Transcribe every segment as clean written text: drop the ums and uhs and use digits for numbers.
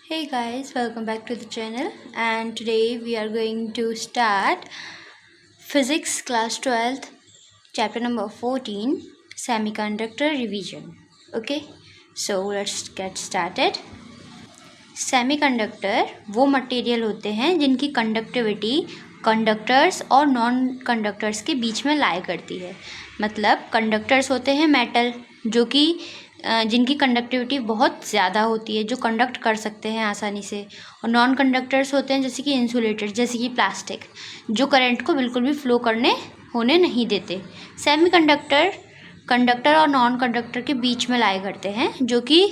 Hey guys, welcome back to the channel, and today we are going to start Physics class 12th chapter number 14 Semiconductor revision. Okay, so let's get started. Semiconductor वो material होते हैं जिनकी conductivity conductors और non conductors के बीच में लाई करती है। मतलब कंडक्टर्स होते हैं मेटल जो कि जिनकी कंडक्टिविटी बहुत ज़्यादा होती है, जो कंडक्ट कर सकते हैं आसानी से, और नॉन कंडक्टर्स होते हैं जैसे कि इंसुलेटर, जैसे कि प्लास्टिक, जो करंट को बिल्कुल भी फ्लो होने नहीं देते। सेमीकंडक्टर कंडक्टर और नॉन कंडक्टर के बीच में लाई करते हैं, जो कि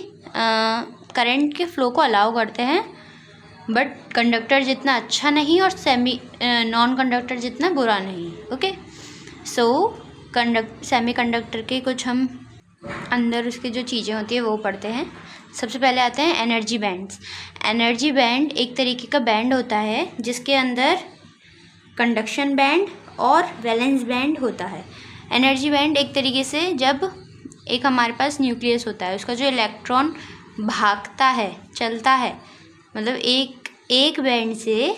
करंट के फ्लो को अलाउ करते हैं, बट कंडक्टर जितना अच्छा नहीं और नॉन कंडक्टर जितना बुरा नहीं। ओके, सो सेमीकंडक्टर के कुछ हम अंदर उसकी जो चीज़ें होती है वो पढ़ते हैं। सबसे पहले आते हैं एनर्जी बैंड्स। एनर्जी बैंड एक तरीके का बैंड होता है जिसके अंदर कंडक्शन बैंड और वैलेंस बैंड होता है। एनर्जी बैंड एक तरीके से, जब एक हमारे पास न्यूक्लियस होता है, उसका जो इलेक्ट्रॉन भागता है, चलता है, मतलब एक बैंड से,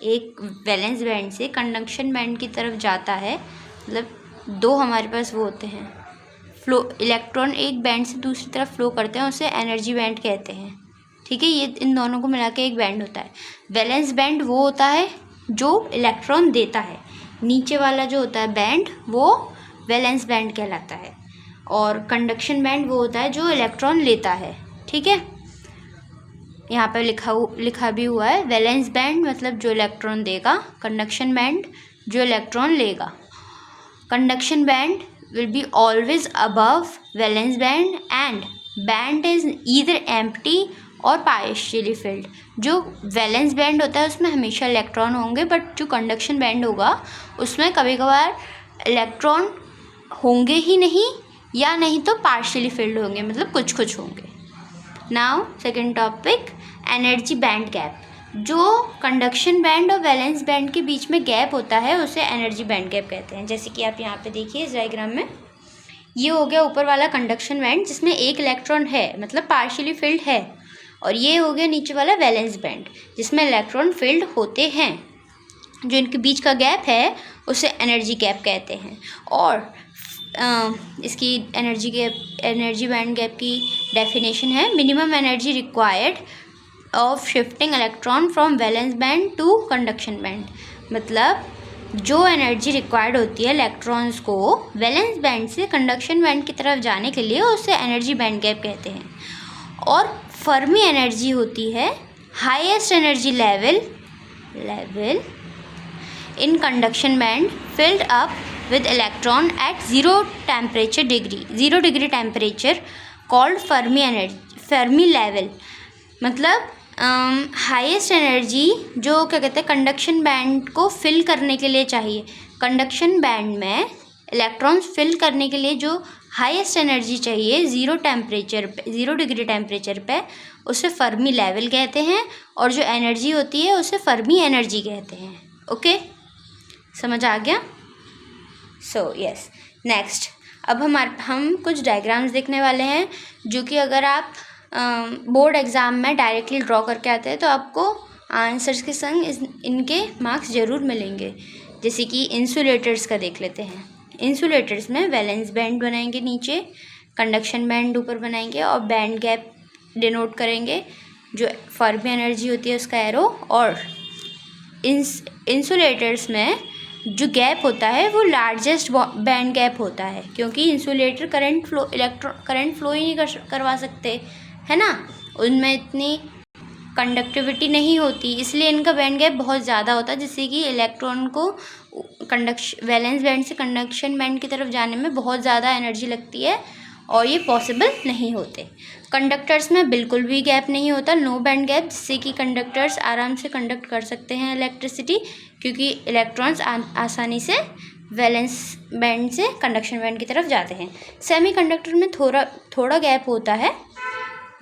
एक वैलेंस बैंड से कंडक्शन बैंड की तरफ जाता है। मतलब दो हमारे पास वो होते हैं, फ्लो इलेक्ट्रॉन एक बैंड से दूसरी तरफ फ्लो करते हैं, उसे एनर्जी बैंड कहते हैं। ठीक है, ये इन दोनों को मिला के एक बैंड होता है। वैलेंस बैंड वो होता है जो इलेक्ट्रॉन देता है, नीचे वाला जो होता है बैंड वो वैलेंस बैंड कहलाता है, और कंडक्शन बैंड वो होता है जो इलेक्ट्रॉन लेता है। ठीक है, यहाँ पर लिखा भी हुआ है, वैलेंस बैंड मतलब जो इलेक्ट्रॉन देगा, कंडक्शन बैंड जो इलेक्ट्रॉन लेगा। Conduction band will be always above valence band and band is either empty और partially filled। जो वैलेंस बैंड होता है उसमें हमेशा इलेक्ट्रॉन होंगे, बट जो कंडक्शन बैंड होगा उसमें कभी कभार इलेक्ट्रॉन होंगे ही नहीं, या नहीं तो पार्शियली फिल्ड होंगे, मतलब कुछ कुछ होंगे। Now second topic, energy band gap. जो कंडक्शन बैंड और वैलेंस बैंड के बीच में गैप होता है उसे एनर्जी बैंड गैप कहते हैं। जैसे कि आप यहाँ पे देखिए इस डायग्राम में, ये हो गया ऊपर वाला कंडक्शन बैंड जिसमें एक इलेक्ट्रॉन है, मतलब पार्शियली फिल्ड है, और ये हो गया नीचे वाला वैलेंस बैंड जिसमें इलेक्ट्रॉन फिल्ड होते हैं। जो इनके बीच का गैप है उसे एनर्जी गैप कहते हैं। और इसकी एनर्जी बैंड गैप की डेफिनेशन है, minimum energy required of shifting electron from valence band to conduction band. मतलब जो एनर्जी रिक्वायर्ड होती है इलेक्ट्रॉन्स को वैलेंस बैंड से कंडक्शन बैंड की तरफ जाने के लिए, उसे एनर्जी बैंड गैप कहते हैं। और फर्मी एनर्जी होती है highest energy level in conduction band filled up with electron at 0 degree temperature called Fermi level. मतलब हाईएस्ट एनर्जी जो क्या कहते हैं कंडक्शन बैंड को फिल करने के लिए चाहिए। कंडक्शन बैंड में इलेक्ट्रॉन्स फिल करने के लिए जो हाईएस्ट एनर्जी चाहिए 0 डिग्री टेम्परेचर पे, उसे फर्मी लेवल कहते हैं, और जो एनर्जी होती है उसे फर्मी एनर्जी कहते हैं। ओके, समझ आ गया? सो यस, नेक्स्ट अब हम कुछ डायग्राम्स देखने वाले हैं जो कि अगर आप बोर्ड एग्ज़ाम में डायरेक्टली ड्रॉ करके आते हैं तो आपको आंसर्स के संग इनके मार्क्स ज़रूर मिलेंगे। जैसे कि इंसुलेटर्स का देख लेते हैं। इंसुलेटर्स में वैलेंस बैंड बनाएंगे नीचे, कंडक्शन बैंड ऊपर बनाएंगे, और बैंड गैप डिनोट करेंगे, जो फर्मी एनर्जी होती है उसका एरो। और इंसुलेटर्स में जो गैप होता है वो लार्जेस्ट बैंड गैप होता है, क्योंकि इंसुलेटर करंट फ्लो ही नहीं करवा सकते, है ना, उनमें इतनी कंडक्टिविटी नहीं होती, इसलिए इनका बैंड गैप बहुत ज़्यादा होता है, जिससे कि इलेक्ट्रॉन को वैलेंस बैंड से कंडक्शन बैंड की तरफ जाने में बहुत ज़्यादा एनर्जी लगती है, और ये पॉसिबल नहीं होते। कंडक्टर्स में बिल्कुल भी गैप नहीं होता, नो बैंड गैप, जिससे कि कंडक्टर्स आराम से कंडक्ट कर सकते हैं इलेक्ट्रिसिटी, क्योंकि इलेक्ट्रॉन्स आसानी से वैलेंस बैंड से कंडक्शन बैंड की तरफ जाते हैं। सेमीकंडक्टर में थोड़ा गैप होता है,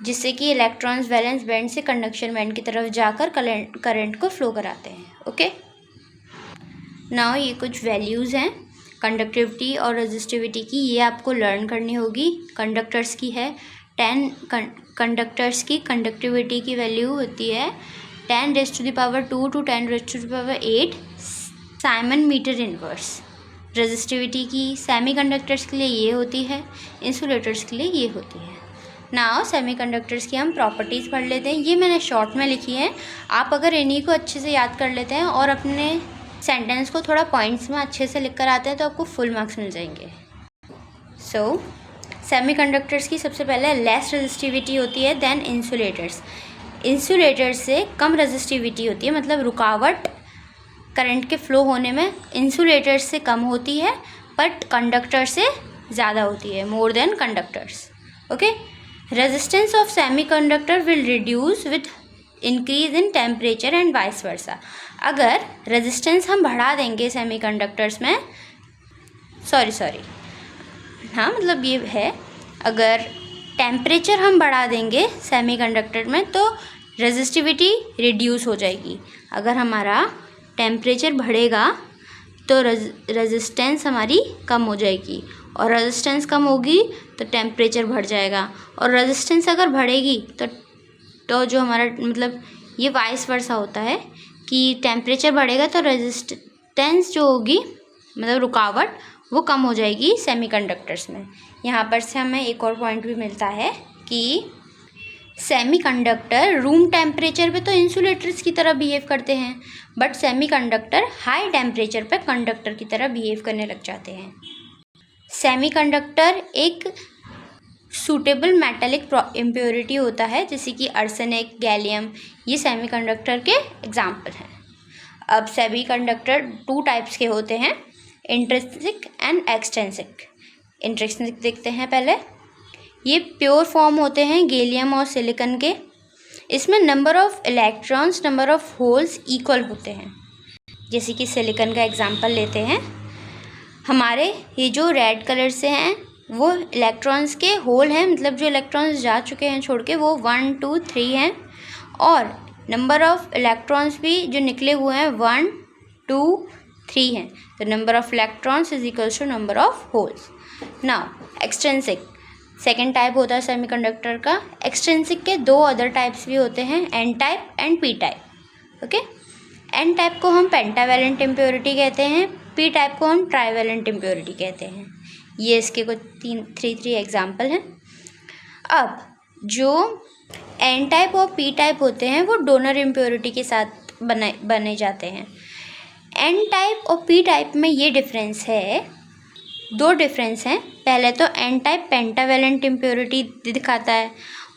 जिससे कि इलेक्ट्रॉन्स वैलेंस बैंड से कंडक्शन बैंड की तरफ जाकर करंट को फ्लो कराते हैं। ओके, नाउ ये कुछ वैल्यूज़ हैं कंडक्टिविटी और रेजिस्टिविटी की, ये आपको लर्न करनी होगी। कंडक्टर्स की है 10 कंडक्टर्स की कंडक्टिविटी की वैल्यू होती है 10⁻² to 10⁻8 siemens metre inverse. Resistivity की सेमीकंडक्टर्स के लिए ये होती है, इंसुलेटर्स के लिए ये होती है। नाउ सेमीकंडक्टर्स की हम प्रॉपर्टीज़ पढ़ लेते हैं। ये मैंने शॉर्ट में लिखी है, आप अगर इन्हीं को अच्छे से याद कर लेते हैं और अपने सेंटेंस को थोड़ा पॉइंट्स में अच्छे से लिख कर आते हैं तो आपको फुल मार्क्स मिल जाएंगे। सो सेमीकंडक्टर्स की सबसे पहले लेस रेजिस्टिविटी होती है देन इंसुलेटर्स। इंसुलेटर्स से कम रेजिस्टिविटी होती है, मतलब रुकावट करंट के फ्लो होने में इंसुलेटर्स से कम होती है, बट कंडक्टर से ज़्यादा होती है, more than conductors. Okay, resistance of semiconductor will reduce with increase in temperature and vice versa. अगर रेजिस्टेंस हम बढ़ा देंगे सेमीकंडक्टर्स में, हाँ मतलब ये है, अगर टेम्परेचर हम बढ़ा देंगे सेमीकंडक्टर में तो रेजिस्टिविटी रिड्यूस हो जाएगी। अगर हमारा टेम्परेचर बढ़ेगा तो रेजिस्टेंस हमारी कम हो जाएगी, और रेजिस्टेंस कम होगी तो टेम्परेचर बढ़ जाएगा, और रेजिस्टेंस अगर बढ़ेगी तो जो हमारा मतलब ये वाइस वर्सा होता है कि टेम्परेचर बढ़ेगा तो रेजिस्टेंस जो होगी मतलब रुकावट वो कम हो जाएगी सेमीकंडक्टर्स में। यहाँ पर से हमें एक और पॉइंट भी मिलता है कि सेमीकंडक्टर रूम टेम्परेचर पे तो इंसुलेटर्स की तरह बिहेव करते हैं, बट सेमीकंडक्टर हाई टेम्परेचर पे कंडक्टर की तरह बिहेव करने लग जाते हैं। सेमीकंडक्टर एक सूटेबल मेटेलिक इम्प्योरिटी होता है, जैसे कि आर्सेनिक, गैलियम, ये सेमीकंडक्टर के एग्जाम्पल हैं। अब सेमीकंडक्टर 2 टाइप्स के होते हैं, इंट्रिंसिक एंड एक्सट्रिंसिक। इंट्रिंसिक देखते हैं पहले। ये प्योर फॉर्म होते हैं गैलियम और सिलिकॉन के। इसमें number of electrons, number of holes equal होते हैं। जैसे कि सिलिकॉन का एग्जांपल लेते हैं, हमारे ये जो रेड कलर से हैं वो इलेक्ट्रॉन्स के होल हैं, मतलब जो इलेक्ट्रॉन्स जा चुके हैं छोड़ के वो 1 2 3 हैं, और नंबर ऑफ इलेक्ट्रॉन्स भी जो निकले हुए हैं 1 2 3 हैं। तो number of electrons is equals to number of holes. Now extrinsic second type होता है सेमीकंडक्टर का। एक्सट्रिंसिक के 2 अदर टाइप्स भी होते हैं, n type and p type. Okay, n type को हम पेंटावैलेंट इम्प्योरिटी कहते हैं, पी टाइप को हम ट्राईवैलेंट इम्प्योरिटी कहते हैं। ये इसके कुछ 3 एग्जाम्पल हैं। अब जो एन टाइप और पी टाइप होते हैं वो डोनर इम्प्योरिटी के साथ बने जाते हैं। एन टाइप और पी टाइप में ये डिफरेंस है, 2 डिफरेंस हैं। पहले तो एन टाइप पेंटावैलेंट इम्प्योरिटी दिखाता है,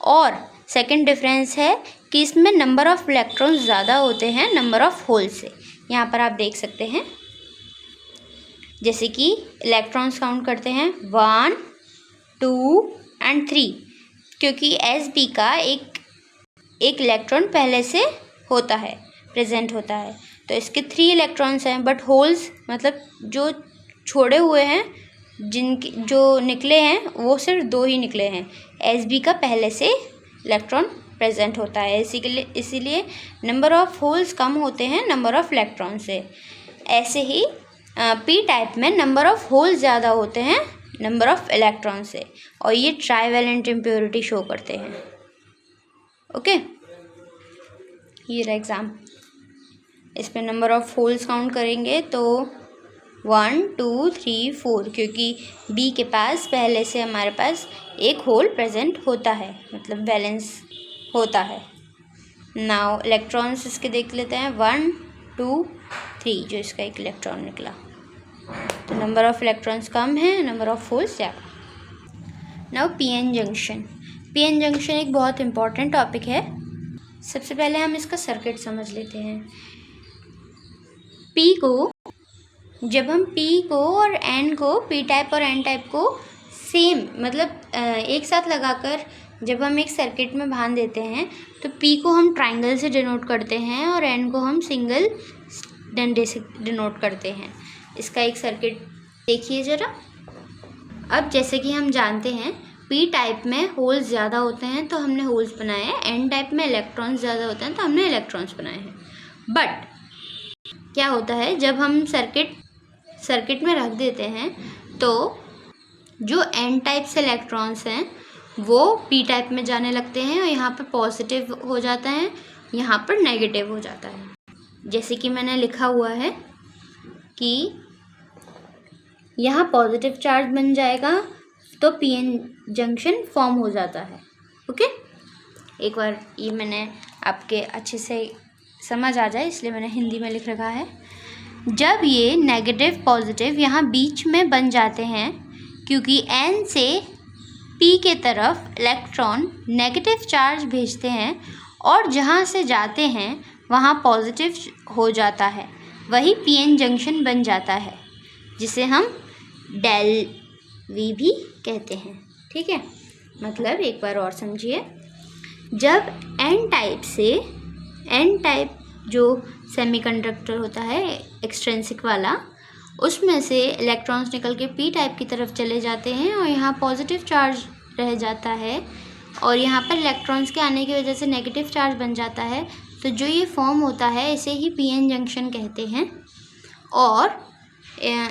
और सेकंड डिफरेंस है कि इसमें नंबर ऑफ इलेक्ट्रॉन्स ज़्यादा होते हैं नंबर ऑफ होल से। यहाँ पर आप देख सकते हैं, जैसे कि इलेक्ट्रॉन्स काउंट करते हैं 1 2 एंड 3, क्योंकि एस-बी का एक इलेक्ट्रॉन पहले से होता है, प्रेजेंट होता है, तो इसके 3 इलेक्ट्रॉन्स हैं, बट होल्स मतलब जो छोड़े हुए हैं, जिनके जो निकले हैं वो सिर्फ 2 ही निकले हैं। एस-बी का पहले से इलेक्ट्रॉन प्रेजेंट होता है, इसीलिए नंबर ऑफ होल्स कम होते हैं नंबर ऑफ इलेक्ट्रॉन से। ऐसे ही पी टाइप में नंबर ऑफ होल्स ज़्यादा होते हैं नंबर ऑफ इलेक्ट्रॉन से, और ये ट्राईवैलेंट इम्प्योरिटी शो करते हैं। ओके, ये रहा एग्जाम। इस पर नंबर ऑफ होल्स काउंट करेंगे तो 1 2 3 4, क्योंकि बी के पास पहले से हमारे पास एक होल प्रेजेंट होता है, मतलब बैलेंस होता है। नाउ इलेक्ट्रॉन्स इसके देख लेते हैं 1 2 3, जो इसका एक इलेक्ट्रॉन निकला, तो नंबर ऑफ इलेक्ट्रॉन्स कम है, नंबर ऑफ होल्स ज़्यादा। Now PN junction. PN junction एक बहुत इंपॉर्टेंट टॉपिक है। सबसे पहले हम इसका सर्किट समझ लेते हैं। पी को, जब हम पी को और एन को, पी टाइप और एन टाइप को सेम मतलब एक साथ लगाकर जब हम एक सर्किट में बांध देते हैं तो पी को हम ट्राइंगल से डिनोट करते हैं और एन को हम सिंगल डंडे से डिनोट करते हैं। इसका एक सर्किट देखिए ज़रा। अब जैसे कि हम जानते हैं पी टाइप में होल्स ज़्यादा होते हैं तो हमने होल्स बनाए हैं, एन टाइप में इलेक्ट्रॉन्स ज़्यादा होते हैं तो हमने इलेक्ट्रॉन्स बनाए हैं। बट क्या होता है, जब हम सर्किट में रख देते हैं तो जो एन टाइप से इलेक्ट्रॉन्स हैं वो पी टाइप में जाने लगते हैं और यहाँ पर पॉजिटिव हो जाता है, यहाँ पर नेगेटिव हो जाता है। जैसे कि मैंने लिखा हुआ है कि यहाँ पॉजिटिव चार्ज बन जाएगा तो पीएन जंक्शन फॉर्म हो जाता है। ओके, एक बार ये मैंने आपके अच्छे से समझ आ जाए इसलिए मैंने हिंदी में लिख रखा है। जब ये नेगेटिव पॉजिटिव यहाँ बीच में बन जाते हैं, क्योंकि एन से पी के तरफ इलेक्ट्रॉन नेगेटिव चार्ज भेजते हैं और जहाँ से जाते हैं वहाँ पॉजिटिव हो जाता है, वही पीएन जंक्शन बन जाता है, जिसे हम डेल वी भी कहते हैं। ठीक है, मतलब एक बार और समझिए। जब एन टाइप जो सेमीकंडक्टर होता है एक्सट्रिंसिक वाला, उसमें से इलेक्ट्रॉन्स निकल के पी टाइप की तरफ चले जाते हैं और यहाँ पॉजिटिव चार्ज रह जाता है और यहाँ पर इलेक्ट्रॉन्स के आने की वजह से नेगेटिव चार्ज बन जाता है, तो जो ये फॉर्म होता है इसे ही पीएन जंक्शन कहते हैं। और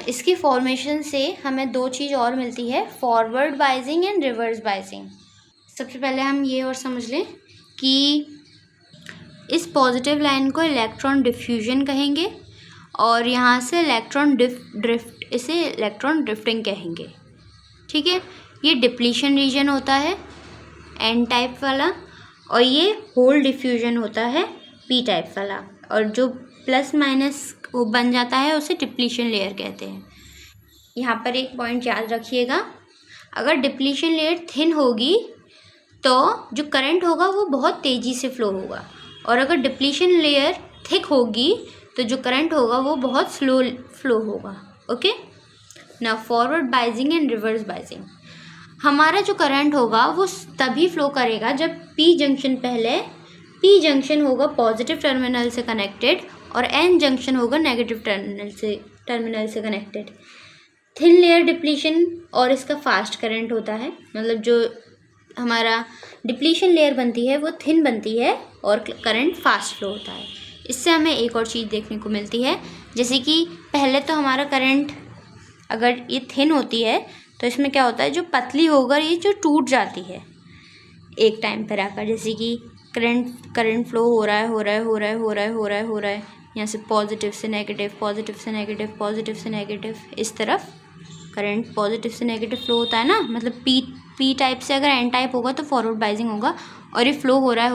इसकी फॉर्मेशन से हमें दो चीज़ और मिलती है, फॉरवर्ड बाइजिंग एंड रिवर्स बाइजिंग। सबसे पहले हम ये और समझ लें कि इस पॉजिटिव लाइन को इलेक्ट्रॉन डिफ्यूजन कहेंगे और यहाँ से इलेक्ट्रॉन ड्रिफ्ट, इसे इलेक्ट्रॉन ड्रिफ्टिंग कहेंगे। ठीक है, ये डिप्लीशन रीजन होता है एन टाइप वाला और ये होल डिफ्यूजन होता है पी टाइप वाला, और जो प्लस माइनस वो बन जाता है उसे डिप्लीशन लेयर कहते हैं। यहाँ पर एक पॉइंट याद रखिएगा, अगर डिप्लीशन लेयर थिन होगी तो जो करंट होगा वो बहुत तेज़ी से फ्लो होगा, और अगर डिप्लीशन लेयर थिक होगी तो जो करंट होगा वो बहुत स्लो फ्लो होगा। ओके, ना फॉरवर्ड बाइजिंग एंड रिवर्स बाइजिंग। हमारा जो करंट होगा वो तभी फ्लो करेगा जब पी जंक्शन, पहले पी जंक्शन होगा पॉजिटिव टर्मिनल से कनेक्टेड और एन जंक्शन होगा नेगेटिव टर्मिनल से कनेक्टेड। थिन लेयर डिप्लीशन और इसका फास्ट करंट होता है, मतलब जो हमारा डिप्लीशन लेयर बनती है वो थिन बनती है और करंट फास्ट फ्लो होता है। इससे हमें एक और चीज़ देखने को मिलती है, जैसे कि पहले तो हमारा करंट अगर ये थिन होती है तो इसमें क्या होता है, जो पतली होकर ये जो टूट जाती है एक टाइम पर आकर, जैसे कि करंट फ्लो हो रहा है यहाँ से पॉजिटिव से नेगेटिव, पॉजिटिव से नेगेटिव, पॉजिटिव से नेगेटिव, इस तरफ करंट पॉजिटिव से नेगेटिव फ्लो होता है ना। मतलब पी टाइप से अगर एन टाइप होगा तो फॉरवर्ड बाइजिंग होगा और ये फ्लो हो रहा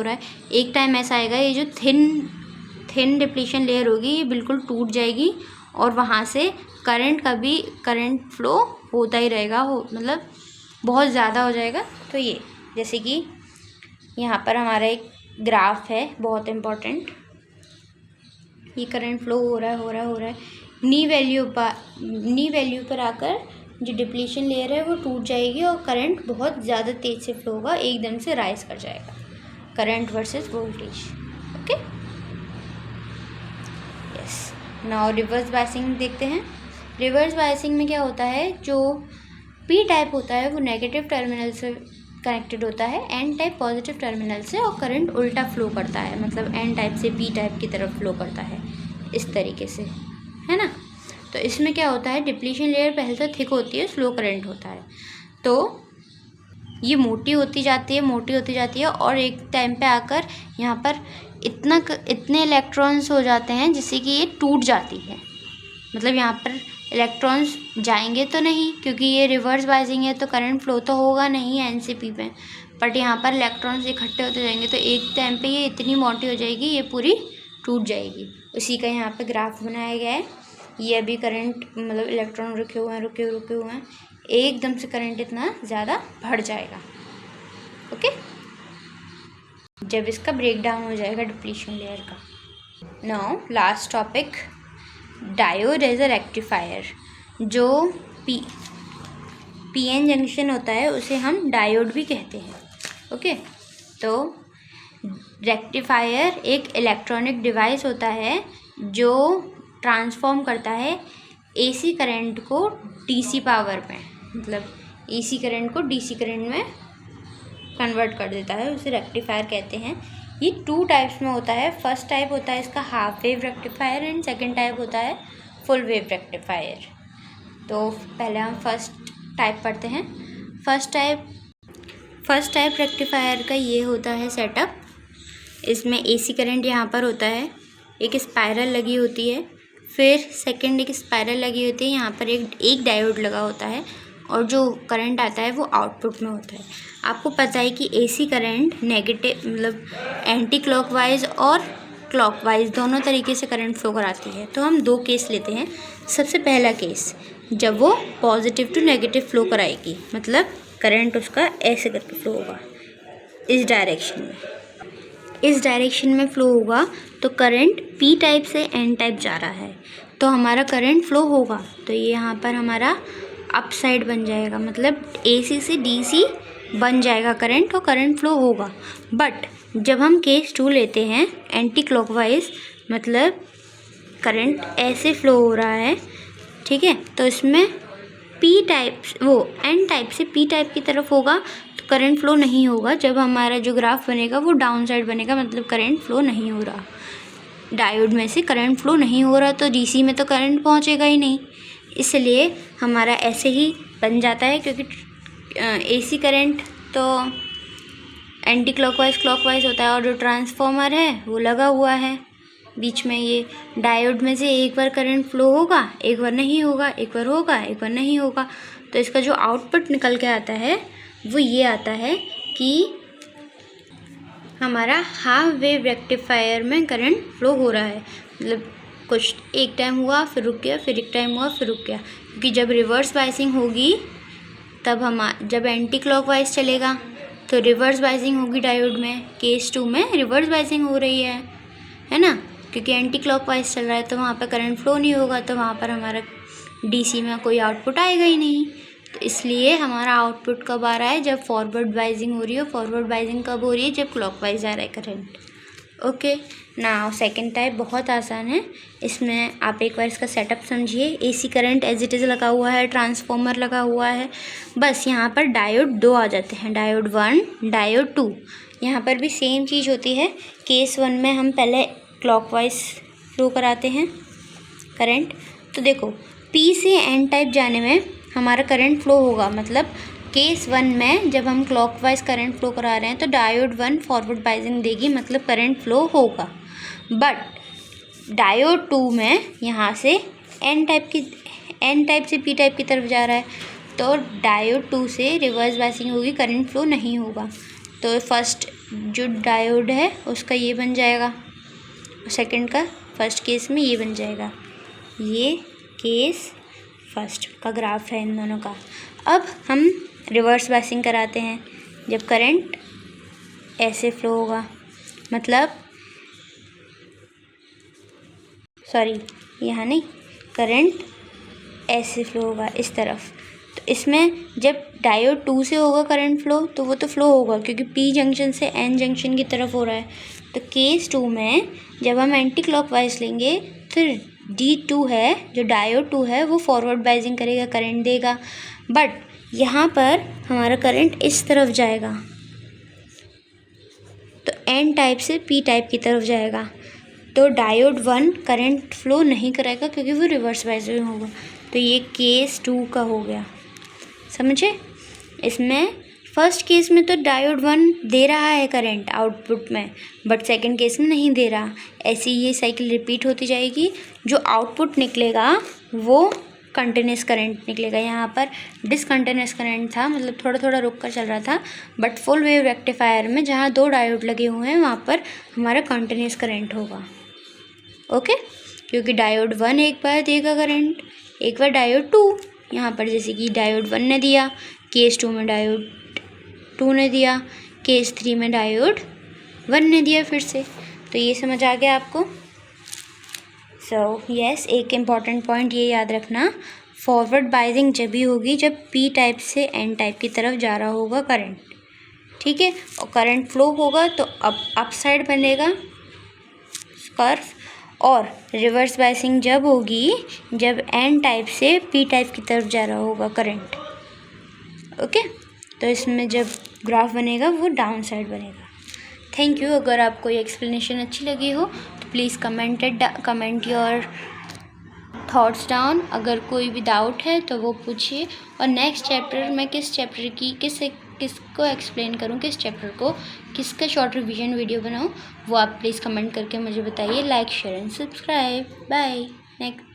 है। एक टाइम ऐसा आएगा ये जो थिन डिप्लीशन लेयर होगी ये बिल्कुल टूट जाएगी और वहाँ से करंट फ्लो होता ही रहेगा, मतलब बहुत ज़्यादा हो जाएगा। तो ये जैसे कि यहाँ पर हमारा एक ग्राफ है बहुत इम्पोर्टेंट, ये करंट फ्लो हो रहा है, नी वैल्यू पर आकर जो डिप्लीशन लेयर है वो टूट जाएगी और करंट बहुत ज़्यादा तेज़ से फ्लो होगा, एकदम से राइज कर जाएगा, current versus voltage. Okay, yes. Now reverse biasing देखते हैं। रिवर्स बायसिंग में क्या होता है, जो पी टाइप होता है वो नेगेटिव टर्मिनल से कनेक्टेड होता है, एन टाइप पॉजिटिव टर्मिनल से, और करंट उल्टा फ्लो करता है, मतलब एन टाइप से पी टाइप की तरफ फ्लो करता है, इस तरीके से, है ना। तो इसमें क्या होता है, डिप्लीशन लेयर पहले तो थिक होती है, स्लो करंट होता है, तो ये मोटी होती जाती है और एक टाइम पे आकर यहाँ पर इतने इलेक्ट्रॉन्स हो जाते हैं जिससे कि ये टूट जाती है। मतलब यहाँ पर इलेक्ट्रॉन्स जाएंगे तो नहीं, क्योंकि ये रिवर्स बाइजिंग है तो करंट फ्लो तो होगा नहीं एनसीपी में, बट यहाँ पर इलेक्ट्रॉन्स इकट्ठे होते जाएंगे तो एक टाइम पे ये इतनी मोटी हो जाएगी, ये पूरी टूट जाएगी। उसी का यहाँ पे ग्राफ बनाया गया है। ये अभी करंट, मतलब इलेक्ट्रॉन रुके हुए हैं, एकदम से करंट इतना ज़्यादा बढ़ जाएगा। ओके, जब इसका ब्रेक डाउन हो जाएगा डिप्लीशन लेयर का। Now last topic, diode as a rectifier. जो पीएन जंक्शन होता है उसे हम डायोड भी कहते हैं। ओके, तो रेक्टिफायर एक इलेक्ट्रॉनिक डिवाइस होता है जो ट्रांसफॉर्म करता है एसी करंट को डीसी पावर में, मतलब एसी करंट को डीसी करंट में कन्वर्ट कर देता है, उसे रेक्टिफायर कहते हैं। ये 2 टाइप्स में होता है। फर्स्ट टाइप होता है इसका half wave rectifier and second type होता है फुल वेव रेक्टिफायर। तो पहले हम फर्स्ट टाइप पढ़ते हैं। First type first type rectifier का ये होता है सेटअप। इसमें एसी करंट यहाँ पर होता है, एक स्पाइरल लगी होती है, फिर सेकंड एक स्पाइरल लगी होती है, यहाँ पर एक डायोड लगा होता है, और जो करंट आता है वो आउटपुट में होता है। आपको पता है कि एसी करंट नेगेटिव मतलब एंटी क्लॉकवाइज और क्लॉकवाइज दोनों तरीके से करंट फ्लो कराती है। तो हम दो केस लेते हैं। सबसे पहला केस जब वो पॉजिटिव टू नेगेटिव फ्लो कराएगी, मतलब करंट उसका ऐसे करके फ्लो होगा, इस डायरेक्शन में फ्लो होगा, तो करंट पी टाइप से एन टाइप जा रहा है, तो हमारा करंट फ्लो होगा। तो ये यहाँ पर हमारा अप साइड बन जाएगा, मतलब एसी से डीसी बन जाएगा करंट, और करंट फ्लो होगा। बट जब हम केस 2 लेते हैं एंटी क्लॉकवाइज, मतलब करंट ऐसे फ्लो हो रहा है, ठीक है, तो इसमें पी टाइप वो एन टाइप से पी टाइप की तरफ होगा, तो करंट फ्लो नहीं होगा। जब हमारा जो ग्राफ बनेगा वो डाउन साइड बनेगा, मतलब करंट फ्लो नहीं हो रहा, डायोड में से करंट फ्लो नहीं हो रहा, तो डीसी में तो करंट पहुंचेगा ही नहीं, इसलिए हमारा ऐसे ही बन जाता है। क्योंकि एसी करंट तो एंटी क्लॉकवाइज होता है, और जो ट्रांसफॉर्मर है वो लगा हुआ है बीच में। ये डायोड में से एक बार करंट फ्लो होगा, एक बार नहीं होगा, एक बार होगा, एक बार नहीं होगा, तो इसका जो आउटपुट निकल के आता है वो ये आता है कि हमारा हाफ वेव रेक्टिफायर में करंट फ्लो हो रहा है। मतलब कुछ एक टाइम हुआ, फिर रुक गया, फिर एक टाइम हुआ, फिर रुक गया, क्योंकि जब रिवर्स बाइसिंग होगी तब जब एंटी क्लॉकवाइज चलेगा तो रिवर्स बाइसिंग होगी डायोड में। केस 2 में रिवर्स बाइसिंग हो रही है ना, क्योंकि एंटी क्लॉकवाइज चल रहा है, तो वहाँ पर करंट फ्लो नहीं होगा, तो वहाँ पर हमारा डीसी में कोई आउटपुट आएगा ही नहीं। तो इसलिए हमारा आउटपुट कब आ रहा है, जब फॉरवर्ड बाइसिंग हो रही हो। फॉरवर्ड बाइसिंग कब हो रही है, जब क्लॉकवाइज आ रहा है current. Okay, now second type बहुत आसान है। इसमें आप एक बार इसका सेटअप समझिए। AC current as it is लगा हुआ है, ट्रांसफॉर्मर लगा हुआ है, बस यहाँ पर डायोड 2 आ जाते हैं, डायोड 1, डायोड 2। यहाँ पर भी सेम चीज़ होती है। केस 1 में हम पहले क्लॉकवाइज फ्लो कराते हैं करंट, तो देखो पी से एन टाइप जाने में हमारा करंट फ्लो होगा। मतलब केस 1 में जब हम क्लॉकवाइज करंट फ्लो करा रहे हैं तो डायोड 1 फॉरवर्ड बाइसिंग देगी, मतलब करंट फ्लो होगा। बट डायोड 2 में यहाँ से एन टाइप से पी टाइप की तरफ जा रहा है, तो डायोड 2 से रिवर्स बाइसिंग होगी, करंट फ्लो नहीं होगा। तो फर्स्ट जो डायोड है उसका ये बन जाएगा, सेकंड का फर्स्ट केस में ये बन जाएगा। ये केस फर्स्ट का ग्राफ है इन दोनों का। अब हम रिवर्स बाइसिंग कराते हैं, जब करंट ऐसे फ्लो होगा, मतलब सॉरी यहाँ नहीं, करंट ऐसे फ्लो होगा इस तरफ। तो इसमें जब डायोड 2 से होगा करंट फ्लो, तो वो तो फ्लो होगा क्योंकि पी जंक्शन से एन जंक्शन की तरफ हो रहा है। तो केस 2 में जब हम एंटी क्लॉकवाइज लेंगे, फिर D2 है, जो डायोड 2 है, वो फॉरवर्ड बाइसिंग करेगा, करंट देगा। बट यहाँ पर हमारा करंट इस तरफ जाएगा, तो एन टाइप से पी टाइप की तरफ जाएगा, तो डायोड 1 करंट फ्लो नहीं कराएगा क्योंकि वो रिवर्स बाइसिंग होगा। तो ये केस 2 का हो गया, समझे। इसमें फर्स्ट केस में तो डायोड 1 दे रहा है करंट आउटपुट में, बट सेकंड केस में नहीं दे रहा। ऐसे ये साइकिल रिपीट होती जाएगी। जो आउटपुट निकलेगा वो कंटिन्यूस करंट निकलेगा। यहाँ पर डिसकंटिन्यूस करंट था, मतलब थोड़ा थोड़ा रुक कर चल रहा था, बट फुल वेव रेक्टिफायर में जहाँ 2 डायोड लगे हुए हैं वहाँ पर हमारा कंटिन्यूस करंट होगा। ओके, क्योंकि डायोड 1 एक बार देगा करंट, एक बार डायोड 2। यहाँ पर जैसे कि डायोड 1 ने दिया, केस 2 में डायोड 2 ने दिया, केस 3 में डायोड 1 ने दिया फिर से। तो ये समझ आ गया आपको। यस, एक इम्पॉर्टेंट पॉइंट ये याद रखना, फॉरवर्ड बाइसिंग जब भी होगी जब पी टाइप से एन टाइप की तरफ जा रहा होगा करंट, ठीक है, और करंट फ्लो होगा तो अप साइड बनेगा कर्व। और रिवर्स बाइसिंग जब होगी जब एन टाइप से पी टाइप की तरफ जा रहा होगा करंट। ओके, तो इसमें जब ग्राफ बनेगा वो डाउन साइड बनेगा। Thank you. अगर आपको ये एक्सप्लेनेशन अच्छी लगी हो तो please comment your thoughts down. अगर कोई भी डाउट है तो वो पूछिए। और नेक्स्ट चैप्टर में किस किसको एक्सप्लेन करूँ, किस चैप्टर को, किसका शॉर्ट रिवीजन वीडियो बनाऊँ, वो आप प्लीज़ कमेंट करके मुझे बताइए। Like share and subscribe. Bye. Next